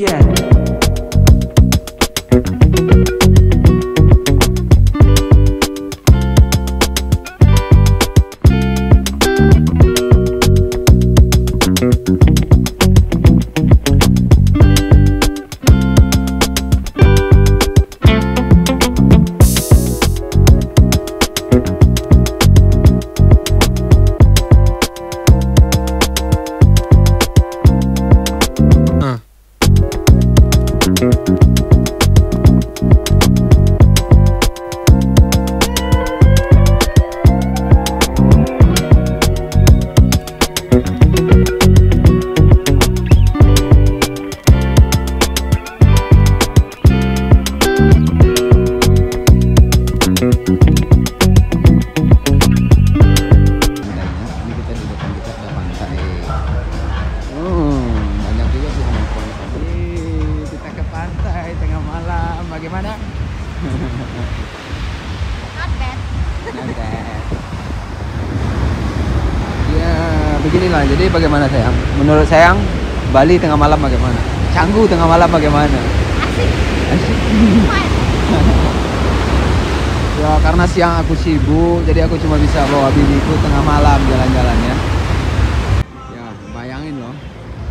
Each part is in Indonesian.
Yeah. Bagaimana? Not bad. Ya beginilah. Jadi bagaimana sayang? Menurut sayang Bali tengah malam bagaimana? Canggu tengah malam bagaimana? Asik. Ya karena siang aku sibuk, jadi aku cuma bisa bawa biniku tengah malam jalan-jalan ya. Ya bayangin loh,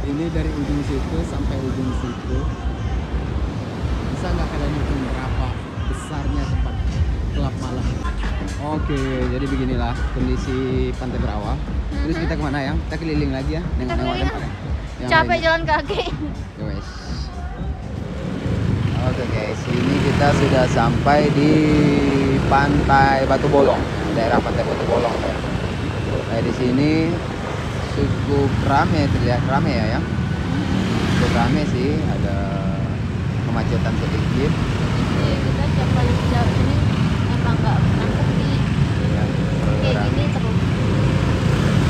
ini dari ujung situ sampai ujung situ. Bisa nggak kalian hitung berapa besarnya tempat klub malam? Oke, jadi beginilah kondisi Pantai Berawang. Terus kita kemana ya? Kita keliling lagi ya, nengok-nengok tempatnya. Capek jalan kaki. Yes. Oke guys, ini kita sudah sampai di Pantai Batu Bolong, daerah Pantai Batu Bolong ya. Nah di sini cukup rame, terlihat rame ya, cukup rame sih, ada kemacetan sedikit. Kita tiap kali jauh ini emang nggak pernah sepi. Ya, Kayak gini terus.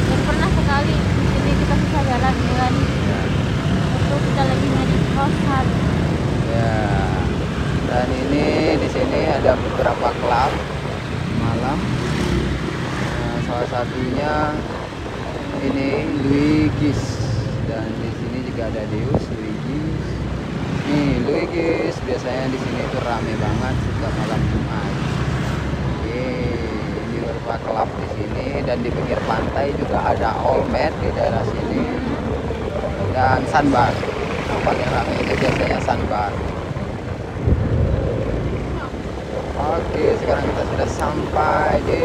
Dan pernah sekali di sini kita bisa jalan kan. ya. Itu kita lagi nyari kosan. Ya. Dan ini di sini ada beberapa klub malam. Nah, salah satunya ini Luigis, dan di sini juga ada Deus Luigis. Nih Luigis biasanya di sini itu rame banget setiap malam Jumat. Ini beberapa klub di sini, dan di pinggir pantai juga ada Olmed di daerah sini, dan Sandbar. Yang paling rame itu biasanya Sandbar. Oke, sekarang kita sudah sampai di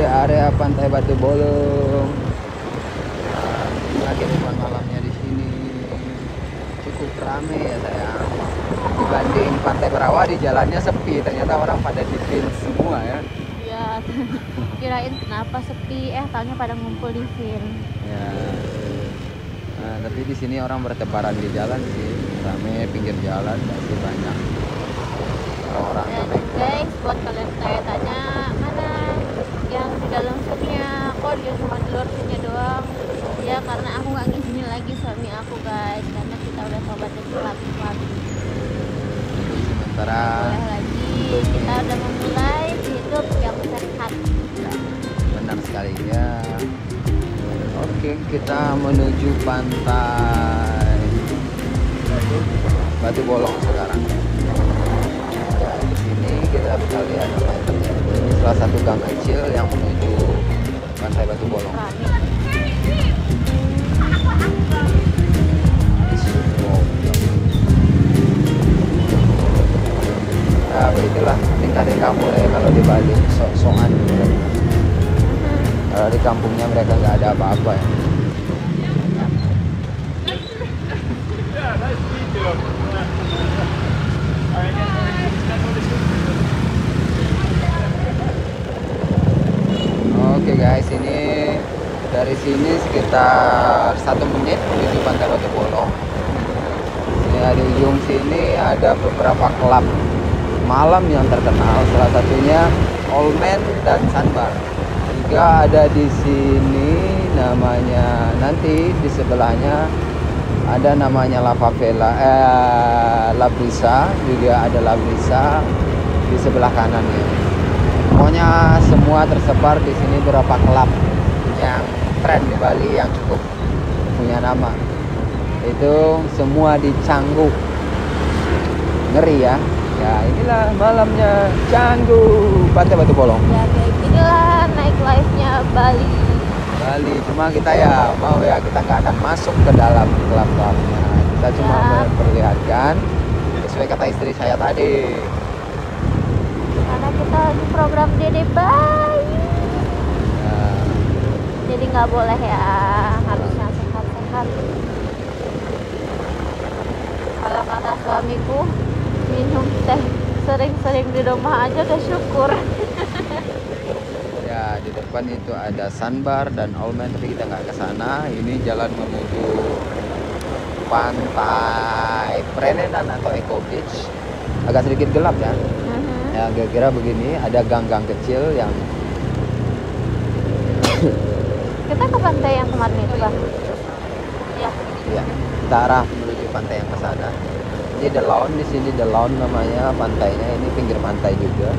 area Pantai Batu Bolong. Lagi teman malamnya di sini cukup ramai ya sayang. Dibanding Pantai Berawang di jalannya sepi, ternyata orang pada di film semua ya. Ya, kirain kenapa sepi, taunya pada ngumpul di film. Ya. Nah, tapi di sini orang bertebaran di jalan sih, ramai pinggir jalan masih banyak orang. Dan guys, buat kalian tanya mana yang di dalam filmnya, kok dia cuma di luar filmnya doang? Ya karena aku nggak ngizinin lagi suami aku guys, karena kita udah sobat lagi. Sementara Boleh lagi, kita udah memulai hidup yang sehat. ya, benar sekali ya. Oke, kita menuju pantai Batu Bolong sekarang. Ya, di sini kita bisa lihat apa yang terjadi. Ini salah satu gang kecil yang menuju pantai Batu Bolong. Rame. Ya begitulah tingkah-tingkah mulai kalau di Bali, sok-sokan. Kalau di kampungnya mereka nggak ada apa-apa ya. Oke guys, ini dari sini sekitar 1 menit menuju Pantai Batu Bolong. Ya, di ujung sini ada beberapa klub malam yang terkenal, salah satunya Olmen dan Sandbar. Juga ada di sini namanya, nanti di sebelahnya ada namanya La Favela, La Brisa, juga ada La Brisa di sebelah kanannya. Pokoknya semua tersebar di sini beberapa klub yang tren di Bali yang cukup punya nama. Itu semua di Canggu. Ngeri ya. Ya inilah malamnya Canggu, Pantai Batu Polong. Ya kayak ginilah naik live-nya Bali. Bali, cuma kita ya mau ya kita nggak akan masuk ke dalam klub-klubnya. Kita cuma Ya. memperlihatkan sesuai kata istri saya tadi. Karena kita di program Dede Bayi. Nah, Jadi nggak boleh ya, harus yang sehat-sehat. Kalau kata suamiku, minum teh sering-sering di rumah aja udah syukur. ya di depan itu ada Sandbar dan Allman, tapi kita nggak ke sana. Ini jalan menuju pantai Prenedan atau Eco Beach. Agak sedikit gelap ya. Ya kira-kira begini, ada gang-gang kecil yang Kita ke pantai yang kemarin itu bang. Ya. ya kita arah menuju pantai yang ke sana. Ini The Lawn, di sini The Lawn namanya pantainya. Ini pinggir pantai juga.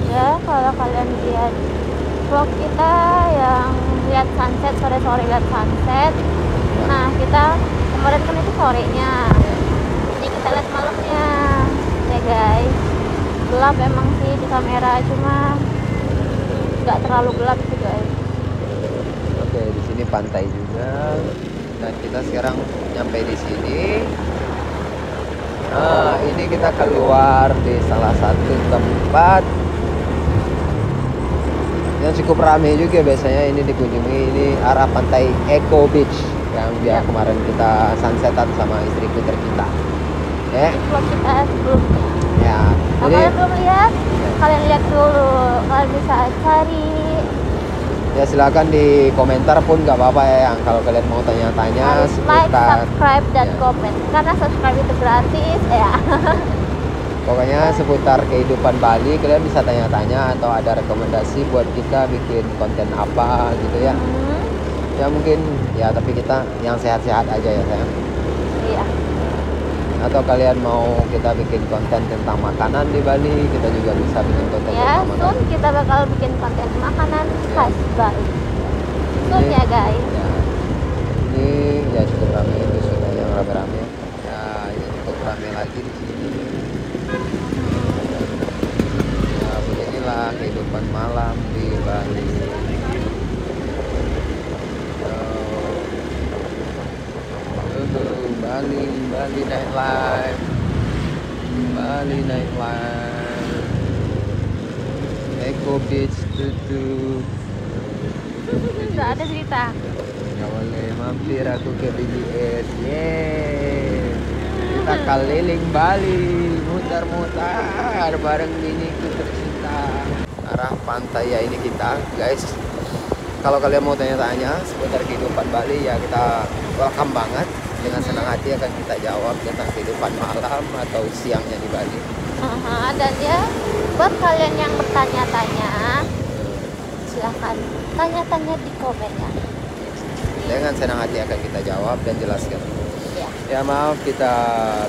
Ya kalau kalian lihat vlog kita yang lihat sunset, sore-sore lihat sunset. Nah kita kemarin kan itu sorenya. Ini kita lihat malamnya. Ya guys. Gelap emang sih di kamera, cuma nggak terlalu gelap sih guys. Oke, di sini pantai juga. Dan kita sekarang nyampe di sini. Nah, ini kita keluar di salah satu tempat yang cukup ramai juga biasanya ini dikunjungi. Ini arah pantai Eco Beach yang dia kemarin kita sunsetan sama istriku tercinta. Ya, Vlog kita sebelumnya. ya. Kalau Jadi kalian belum lihat, kalian lihat dulu. Kalian bisa cari. ya silakan di komentar pun nggak apa-apa ya, yang kalau kalian mau tanya-tanya Harus like, seputar subscribe, dan ya. komen. Karena subscribe itu gratis ya. Pokoknya seputar kehidupan Bali kalian bisa tanya-tanya atau ada rekomendasi buat kita bikin konten apa gitu ya. Ya mungkin ya, tapi kita yang sehat-sehat aja ya sayang. Iya. Atau kalian mau kita bikin konten tentang makanan di Bali, kita juga bisa bikin konten Ya, tentang soon makanan. kita bakal bikin konten makanan khas Bali. Soon Ini- ya guys. Ya, ini ya cukup ramai, itu sudah yang rame-rame. Ya ini cukup ramai lagi di sini. Ya beginilah kehidupan malam di Bali. Bali nightlife, Bali nightlife, Eco Beach tutup. Nggak ada cerita. Nggak boleh mampir aku ke BBS. Yeay, kita keliling Bali, mutar-mutar bareng biniku tercinta. Arah pantai ya ini kita guys. Kalau kalian mau tanya-tanya seputar kehidupan Bali ya kita welcome banget. Dengan senang hati akan kita jawab tentang kehidupan malam atau siangnya di Bali. Dan ya, buat kalian yang bertanya-tanya, silahkan tanya-tanya di komen ya. Dengan senang hati akan kita jawab dan jelaskan. Ya. Ya maaf kita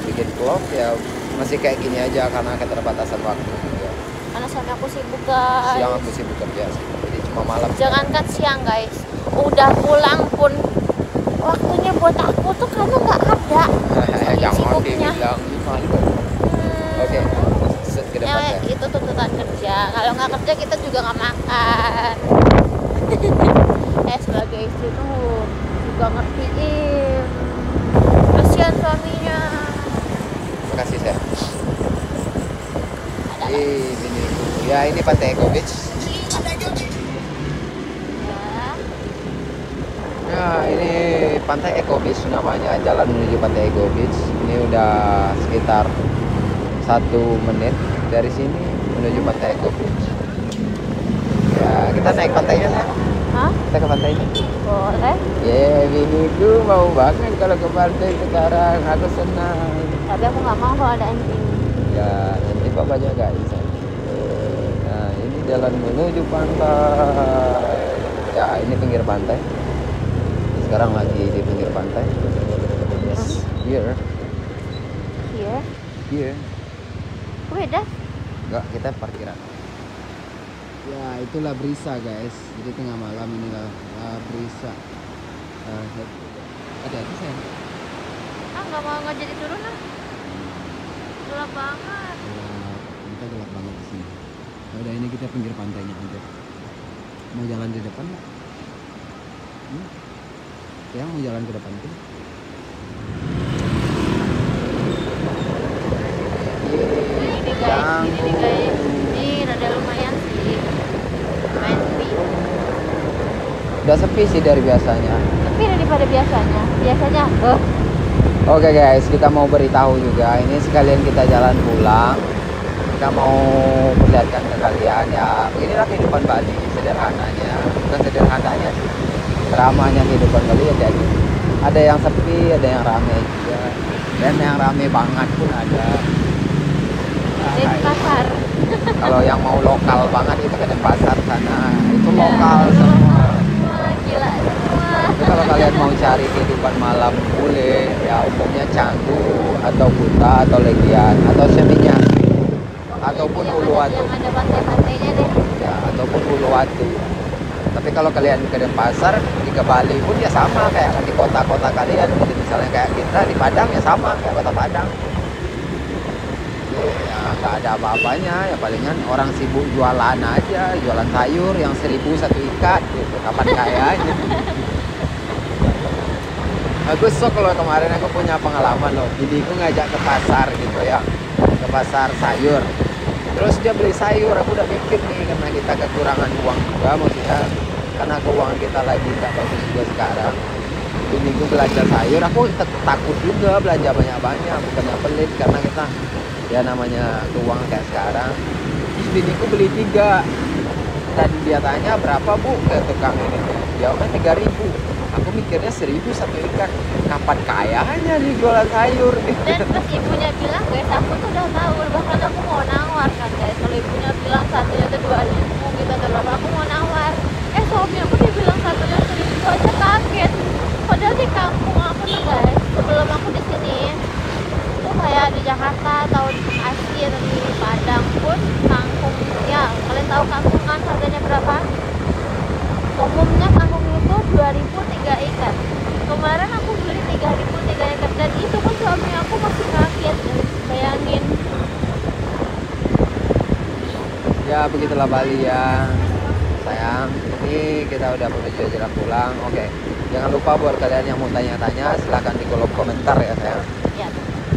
bikin vlog ya masih kayak gini aja karena keterbatasan waktu juga. Karena suami aku sibuk guys. Siang aku sibuk kerja sih, jadi cuma malam. Jangankan siang guys, udah pulang pun waktunya buat aku tuh karena nggak ada. Jangan Sibuknya. dibilang malu. Oke, set ke depan Ya, ya. itu tuntutan kerja. Kalau nggak kerja kita juga nggak makan. Sebagai istri tuh juga ngertiin. Kasihan suaminya. Makasih saya. Ada Ini ya ini Pantai Eco Beach. ya. Ya ini Pantai Eco Beach namanya, jalan menuju Pantai Eco Beach. Ini udah sekitar 1 menit dari sini menuju Pantai Eco Beach. Ya kita naik pantainya ya. Hah? Kita ke pantainya. Boleh. Ya biniku mau banget kalau ke pantai sekarang, aku senang. Tapi aku nggak mau kalau ada anjing. Ya nanti papa jagain saya. Nah ini jalan menuju pantai. Ya ini pinggir pantai. Sekarang lagi di pinggir pantai. Yes, here, Iya. here. Beda. Enggak, kita parkiran. Ya itulah Brisa guys. Jadi tengah malam inilah Brisa. Hati-hati sayang. Ah, nggak mau nggak jadi turun ah. Gelap banget. Kita gelap banget di sini. Ya udah, ini kita pinggir pantainya aja. Mau jalan di depan nggak? Ya, mau jalan ke depan tuh. Ini guys, ini rada lumayan sih, lumayan sepi. Udah sepi sih dari biasanya. Sepi daripada biasanya. Oke guys, kita mau beritahu juga. Ini sekalian kita jalan pulang. Kita mau perlihatkan ke kalian ya. Beginilah kehidupan Bali sederhananya. Bukan sederhananya sih. Ramanya kehidupan Bali ya kayak gitu. Ada yang sepi, ada yang ramai juga. Dan yang ramai banget pun ada. Denpasar. Kalau yang mau lokal banget itu ke Denpasar sana. Itu lokal semua. Gila semua. Tapi kalau kalian mau cari kehidupan malam boleh, ya umumnya Canggu atau Kuta atau Legian atau Seminyak ataupun Uluwatu. Yang ada pantai-pantainya deh. Ya, ataupun Uluwatu. Tapi kalau kalian ke Denpasar, ke Bali pun ya sama kayak di kota-kota kalian. Jadi misalnya kayak kita di Padang ya sama kayak kota Padang. Ya nggak ada apa-apanya, ya palingan orang sibuk jualan aja, jualan sayur yang 1.000 satu ikat gitu, kapan kayanya. Bagus. So kalau kemarin aku punya pengalaman loh, jadi aku ngajak ke pasar gitu ya, ke pasar sayur. Terus dia beli sayur, aku udah mikir nih karena kita kekurangan uang juga, maksudnya karena keuangan kita lagi nggak bagus juga sekarang. Ini gue belanja sayur, aku takut juga belanja banyak-banyak, bukannya pelit karena kita ya namanya keuangan kayak sekarang. Terus biniku beli 3 dan dia tanya berapa bu ke tukang ini, jawabnya 3.000. Aku mikirnya 1.000 satu ikat, kapan kayanya nih jualan sayur. Dan pas ibunya bilang guys, aku tuh udah tahu, bahkan aku mau nawar kan guys. Kalau ibunya bilang satunya tuh 2.000 gitu atau berapa, aku mau nawar. Suami aku dia bilang satunya 1.000 aja, kaget. Padahal di kampung aku tuh guys, sebelum aku di sini tuh kayak di Jakarta atau di Bekasi atau di Padang pun kangkung ya, kalian tahu kangkung kan harganya berapa? Umumnya kangkung itu 2.000 3 ikat. Kemarin aku beli 3.000 3 ikat dan itu pun suami aku masih kaget, bayangin. Ya begitulah Bali ya sayang. Ini kita udah menuju jalan pulang. Oke, jangan lupa buat kalian yang mau tanya-tanya silahkan di kolom komentar ya sayang. Ya.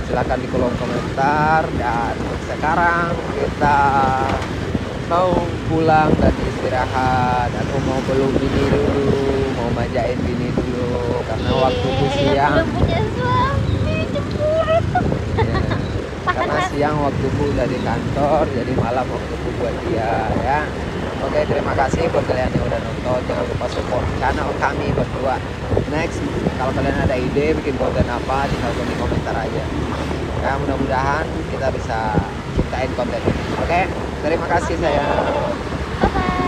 Silahkan di kolom komentar. Dan sekarang kita mau pulang dan istirahat. Aku mau peluk bini dulu, mau majain bini dulu karena waktuku siang. Belum punya suami, cemburu. Ya, karena siang waktuku udah di kantor, jadi malam waktuku buat dia ya. Oke, terima kasih buat kalian yang udah nonton. Jangan lupa support channel kami berdua. Next, kalau kalian ada ide bikin konten apa, tinggal di komentar aja. Ya, mudah-mudahan kita bisa ciptain konten ini. Oke, terima kasih sayang. Bye bye.